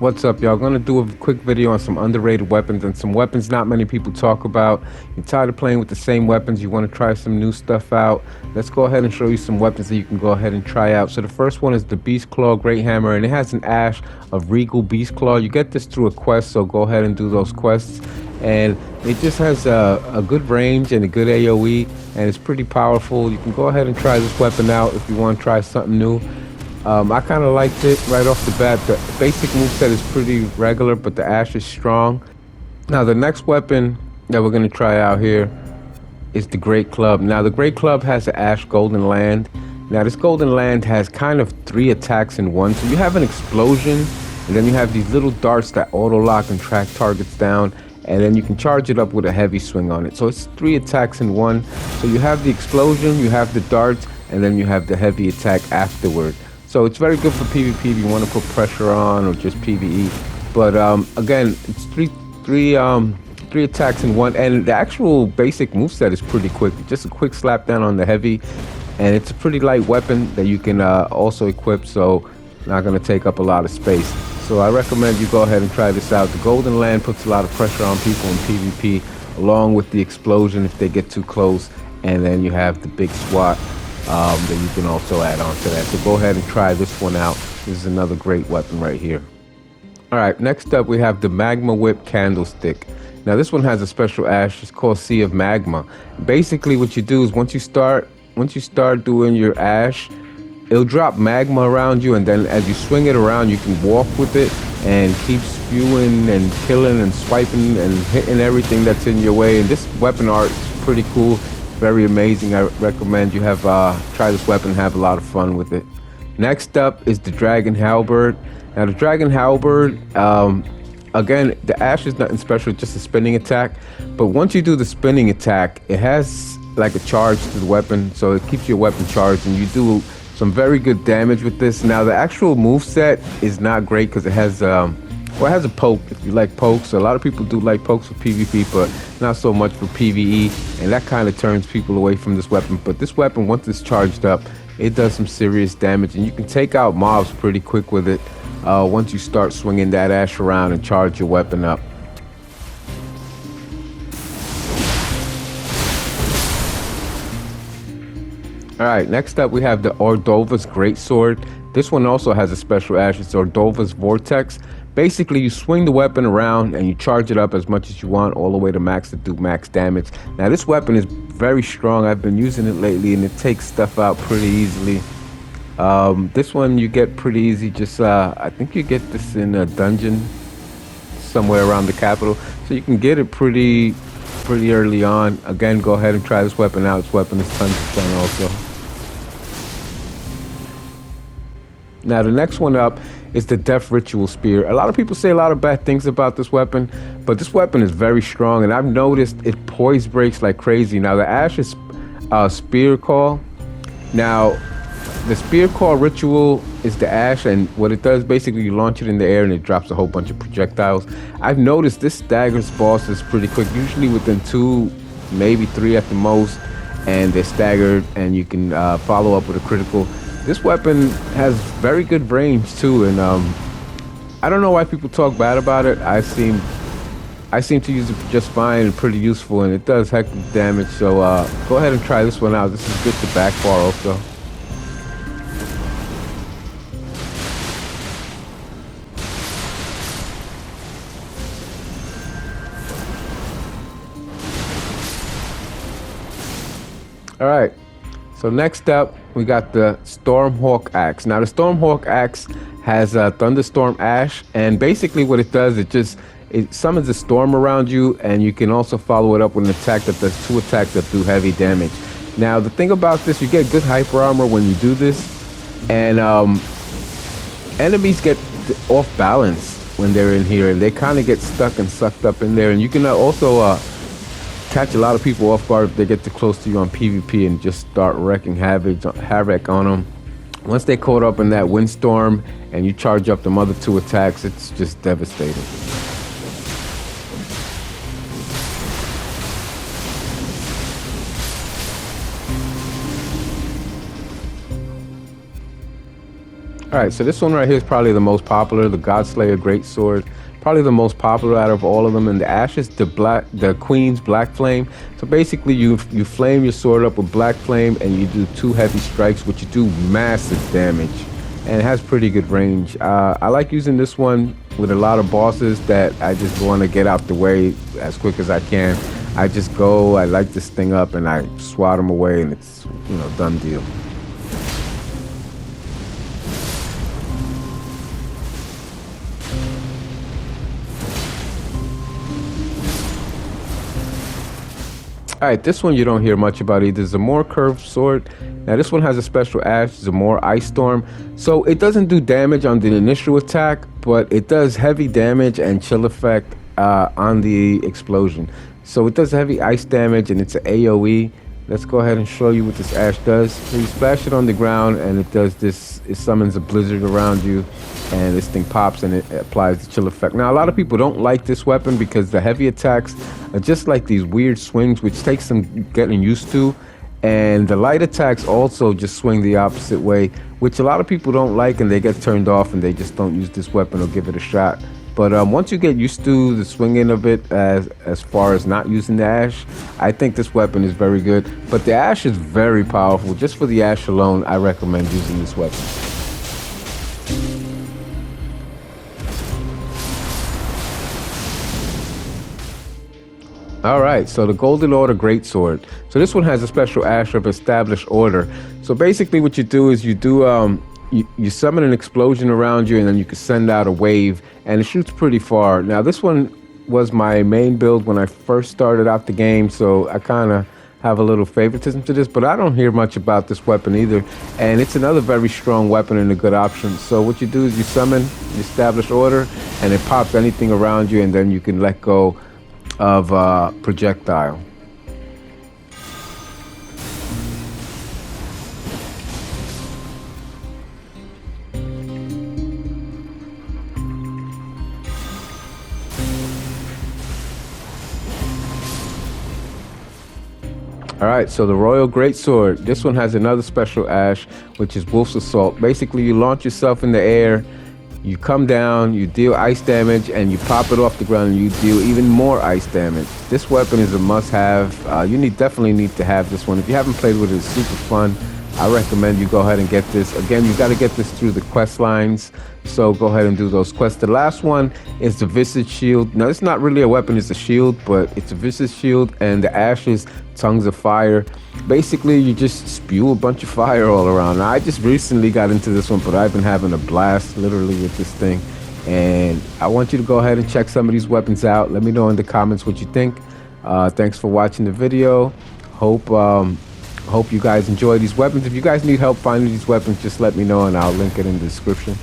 What's up, y'all? Gonna do a quick video on some underrated weapons and some weapons not many people talk about. You're tired of playing with the same weapons, you want to try some new stuff out. Let's go ahead and show you some weapons that you can go ahead and try out. So the first one is the Beast Claw Great Hammer, and it has an ash of Regal Beast Claw. You get this through a quest, so go ahead and do those quests. And it just has a good range and a good AoE, and it's pretty powerful. You can go ahead and try this weapon out if you want to try something new. I kind of liked it right off the bat. The basic moveset is pretty regular, but the ash is strong. Now, the next weapon that we're going to try out here is the Great Club. Now, the Great Club has an ash golden land. Now, this golden land has kind of 3 attacks in one. So you have an explosion, and then you have these little darts that auto-lock and track targets down, and then you can charge it up with a heavy swing on it. So it's 3 attacks in one. So you have the explosion, you have the darts, and then you have the heavy attack afterward. So it's very good for PvP if you want to put pressure on or just PvE. But again, it's three attacks in one, and the actual basic moveset is pretty quick. Just a quick slap down on the heavy, and it's a pretty light weapon that you can also equip, so not going to take up a lot of space. So I recommend you go ahead and try this out. The Golden Land puts a lot of pressure on people in PvP, along with the explosion if they get too close, and then you have the big swat that you can also add on to that. So go ahead and try this one out. This is another great weapon right here. All right, next up we have the Magma Whip Candlestick. Now this one has a special ash. It's called Sea of Magma. Basically what you do is once you start doing your ash, it'll drop magma around you, and then as you swing it around, you can walk with it and keep spewing and killing and swiping and hitting everything that's in your way. And this weapon art is pretty cool. Very amazing. I recommend you have try this weapon and have a lot of fun with it. Next up is the Dragon Halberd. Now the Dragon Halberd, again, the ash is nothing special, just a spinning attack. But once you do the spinning attack, it has like a charge to the weapon, so it keeps your weapon charged, and you do some very good damage with this. Now the actual move set is not great because it has it has a poke if you like pokes. A lot of people do like pokes for PvP, but not so much for PvE, and that kind of turns people away from this weapon. But this weapon, once it's charged up, it does some serious damage, and you can take out mobs pretty quick with it once you start swinging that ash around and charge your weapon up. Alright, next up we have the Hordovas Greatsword. This one also has a special ash. It's Hordovas Vortex. Basically, you swing the weapon around and you charge it up as much as you want, all the way to max to do max damage. Now this weapon is very strong. I've been using it lately, and it takes stuff out pretty easily. This one you get pretty easy. Just I think you get this in a dungeon somewhere around the capital, so you can get it pretty early on. Again, go ahead and try this weapon out. This weapon is tons of fun also. Now the next one up is the Death Ritual Spear. A lot of people say a lot of bad things about this weapon, but this weapon is very strong, and I've noticed it poise breaks like crazy. Now the ash is Spear Call. Now the Spear Call ritual is the ash, and what it does, basically you launch it in the air and it drops a whole bunch of projectiles. I've noticed this staggers bosses pretty quick, usually within 2, maybe 3 at the most, and they're staggered, and you can follow up with a critical. This weapon has very good range too, and I don't know why people talk bad about it. I seem to use it just fine and pretty useful, and it does heck of damage. So go ahead and try this one out. This is good to backbar also. All right, so next up we got the Stormhawk Axe. Now the Stormhawk Axe has a Thunderstorm Ash, and basically what it does, it summons a storm around you, and you can also follow it up with an attack that does 2 attacks that do heavy damage. Now the thing about this, you get good hyper armor when you do this, and enemies get off balance when they're in here, and they kind of get stuck and sucked up in there, and you can also catch a lot of people off guard if they get too close to you on PvP and just start wrecking havoc on them. Once they caught up in that windstorm and you charge up them other 2 attacks, it's just devastating. All right, so this one right here is probably the most popular, the Godslayer Greatsword. Probably the most popular out of all of them. And the ash is the Queen's Black Flame. So basically, you flame your sword up with Black Flame, and you do 2 heavy strikes, which you do massive damage, and it has pretty good range. I like using this one with a lot of bosses that I just want to get out the way as quick as I can. I just go, I light this thing up, and I swat them away, and it's, you know, done deal. All right, this one you don't hear much about either. Zamor Curved Sword. Now this one has a special ash, Zamor Ice Storm. So it doesn't do damage on the initial attack, but it does heavy damage and chill effect on the explosion. So it does heavy ice damage, and it's an AoE. Let's go ahead and show you what this ash does. So you splash it on the ground, and it does this. It summons a blizzard around you, and this thing pops, and it applies the chill effect. Now, a lot of people don't like this weapon because the heavy attacks are just like these weird swings, which takes some getting used to. And the light attacks also just swing the opposite way, which a lot of people don't like, and they get turned off, and they just don't use this weapon or give it a shot. But once you get used to the swinging of it, as far as not using the ash, I think this weapon is very good. But the ash is very powerful. Just for the ash alone, I recommend using this weapon. All right, so the Golden Order Greatsword. So this one has a special ash of Established Order. So basically what you do is you summon an explosion around you, and then you can send out a wave, and it shoots pretty far. Now this one was my main build when I first started out the game, so I kind of have a little favoritism to this, but I don't hear much about this weapon either, and it's another very strong weapon and a good option. So what you do is you summon the Established Order, and it pops anything around you, and then you can let go of projectile. All right, so the Royal Greatsword. This one has another special ash, which is Wolf's Assault. Basically, you launch yourself in the air, you come down, you deal ice damage, and you pop it off the ground, and you deal even more ice damage. This weapon is a must-have. You definitely need to have this one. If you haven't played with it, it's super fun. I recommend you go ahead and get this. Again, you got to get this through the quest lines, so go ahead and do those quests. The last one is the Visage Shield. Now, it's not really a weapon, it's a shield, but it's a Visage Shield, and the ashes, tongues of fire. Basically, you just spew a bunch of fire all around. Now, I just recently got into this one, but I've been having a blast literally with this thing, and I want you to go ahead and check some of these weapons out. Let me know in the comments what you think. Thanks for watching the video. Hope you guys enjoy these weapons. If you guys need help finding these weapons, just let me know, and I'll link it in the description.